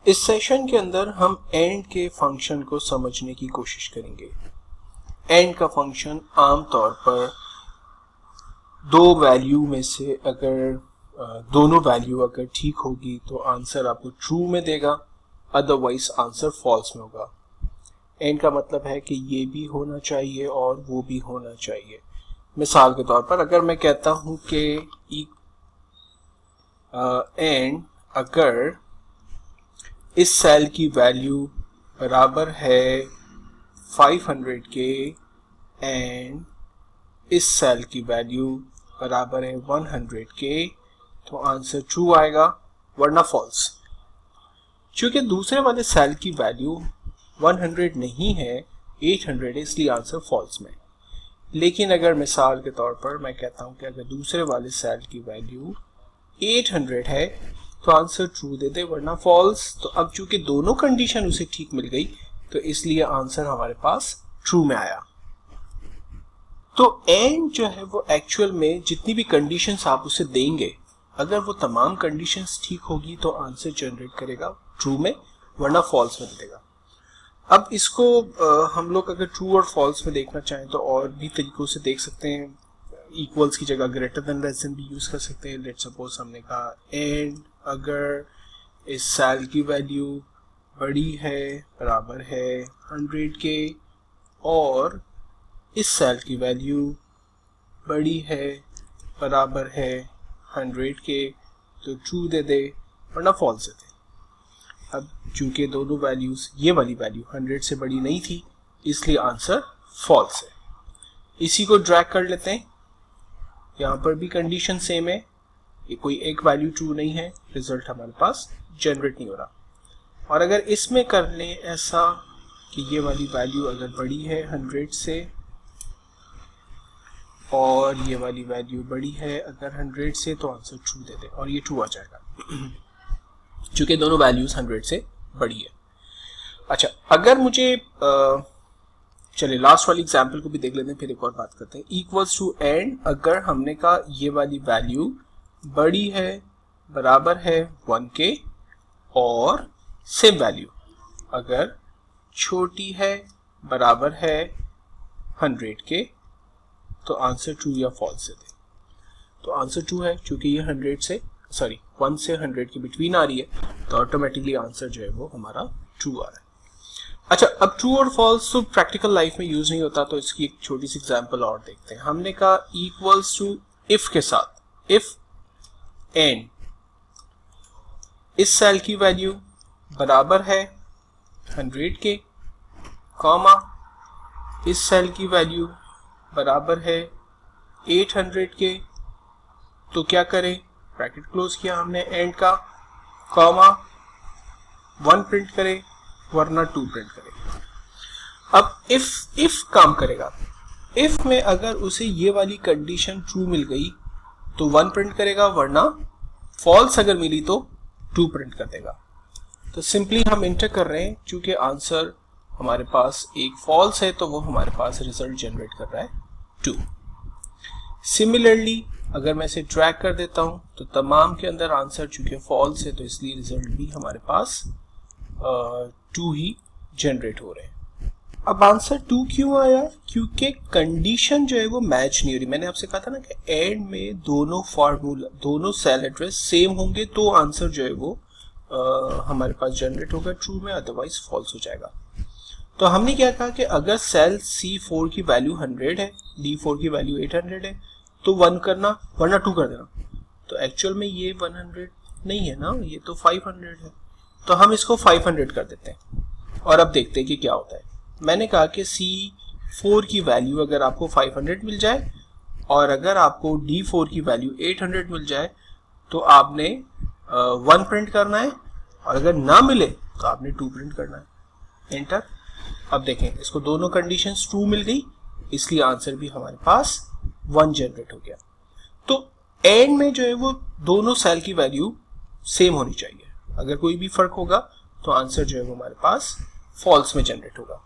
इस सेशन के अंदर हम एंड के फंक्शन को समझने की कोशिश करेंगे। एंड का फंक्शन आमतौर पर दो वैल्यू में से अगर दोनों वैल्यू अगर ठीक होगी तो आंसर आपको ट्रू में देगा, अदरवाइज आंसर फॉल्स में होगा। एंड का मतलब है कि ये भी होना चाहिए और वो भी होना चाहिए। मिसाल के तौर पर अगर मैं कहता हूं कि एंड अगर इस सेल की वैल्यू बराबर है 500 के एंड इस सेल की वैल्यू बराबर है 100 के, तो आंसर ट्रू आएगा वरना फॉल्स। क्योंकि दूसरे वाले सेल की वैल्यू 100 नहीं है, 800 है, इसलिए आंसर फॉल्स में। लेकिन अगर मिसाल के तौर पर मैं कहता हूं कि अगर दूसरे वाले सेल की वैल्यू 800 है तो आंसर ट्रू दे दे वरना फॉल्स। तो अब चूंकि दोनों कंडीशन उसे ठीक मिल गई तो इसलिए आंसर हमारे पास ट्रू में आया। तो एंड जो है वो एक्चुअल में जितनी भी कंडीशंस आप उसे देंगे, अगर वो तमाम कंडीशंस ठीक होगी तो आंसर जनरेट करेगा ट्रू में वरना फॉल्स में देगा। अब इसको हम लोग अगर ट्रू और फॉल्स में देखना चाहें तो और भी तरीकों से देख सकते हैं। इक्वल्स की जगह ग्रेटर देन लेस देन भी यूज कर सकते हैं। लेट्स सपोज हमने कहा एंड अगर इस सेल की वैल्यू बड़ी है बराबर है 100 के और इस सेल की वैल्यू बड़ी है बराबर है 100 के, तो ट्रू दे दे वरना फॉल्स दे दे। अब चूंकि दोनों वैल्यूज ये वाली वैल्यू 100 से बड़ी नहीं थी इसलिए आंसर फॉल्स है। इसी को ड्रैग कर लेते हैं। यहाँ पर भी कंडीशन सेम है, ये कोई एक वैल्यू ट्रू नहीं है, रिजल्ट हमारे पास जनरेट नहीं हो रहा। और अगर इसमें कर लें ऐसा कि ये वाली वैल्यू अगर बड़ी है 100 से और ये वाली वैल्यू बड़ी है अगर 100 से, तो आंसर ट्रू दे दे और ये ट्रू आ जाएगा क्योंकि दोनों वैल्यूज 100 से बड़ी है। अच्छा, अगर मुझे चलिए लास्ट वाली एग्जांपल को भी देख लेते हैं, फिर एक और बात करते हैं। इक्वल्स टू एंड अगर हमने कहा ये वाली वैल्यू बड़ी है बराबर है 1 के और सेम वैल्यू अगर छोटी है बराबर है 100 के, तो आंसर ट्रू या फॉल्स दे। तो आंसर ट्रू है क्योंकि ये 1 से 100 के बिटवीन आ रही है, तो ऑटोमेटिकली आंसर जो है वो हमारा ट्रू आ रहा है। अच्छा, अब ट्रू और फॉल्स तो प्रैक्टिकल लाइफ में यूज नहीं होता, तो इसकी एक छोटी सी एग्जांपल और देखते हैं। हमने कहा इक्वल्स टू इफ के साथ, इफ एंड इस सेल की वैल्यू बराबर है 100 के कॉमा इस सेल की वैल्यू बराबर है 800 के, तो क्या करें, ब्रैकेट क्लोज किया हमने एंड का, कॉमा 1 प्रिंट करें वरना 2 प्रिंट करें। अब इफ काम करेगा, इफ में अगर उसे ये वाली कंडीशन ट्रू मिल गई तो 1 प्रिंट करेगा वरना फॉल्स अगर मिली तो 2 प्रिंट कर देगा। तो सिंपली हम इंटर कर रहे हैं, चूंकि आंसर हमारे पास एक फॉल्स है तो वो हमारे पास रिजल्ट जनरेट कर रहा है 2। सिमिलरली अगर मैं इसे ड्रैग कर देता हूं तो तमाम के अंदर आंसर चूंकि फॉल्स है तो इसलिए रिजल्ट भी हमारे पास 2 ही जनरेट हो रहे हैं। अब आंसर 2 क्यों आया? क्योंकि कंडीशन जो है वो मैच नहीं हो रही। मैंने आपसे कहा था ना कि एंड में दोनों फार्मूला दोनों सेल एड्रेस सेम होंगे तो आंसर जो है वो हमारे पास जनरेट होगा ट्रू में, अदरवाइज फॉल्स हो जाएगा। तो हमने क्या कहा कि अगर सेल C4 की वैल्यू 100 है, D4 की वैल्यू 800 है, तो 1 करना वरना 2 कर देना। तो एक्चुअल में ये 100 नहीं है ना, ये तो 500 है, तो हम इसको 500 कर देते हैं और अब देखते हैं कि क्या होता है। मैंने कहा कि C4 की वैल्यू अगर आपको 500 मिल जाए और अगर आपको D4 की वैल्यू 800 मिल जाए तो आपने 1 प्रिंट करना है और अगर ना मिले तो आपने 2 प्रिंट करना है। एंटर। अब देखें, इसको दोनों कंडीशंस ट्रू मिल गई इसलिए आंसर भी हमारे पास 1 जनरेट हो गया। तो एंड में जो है वो दोनों सेल की वैल्यू सेम होनी चाहिए। अगर कोई भी फर्क होगा तो आंसर जो है वो हमारे पास फॉल्स में जनरेट होगा।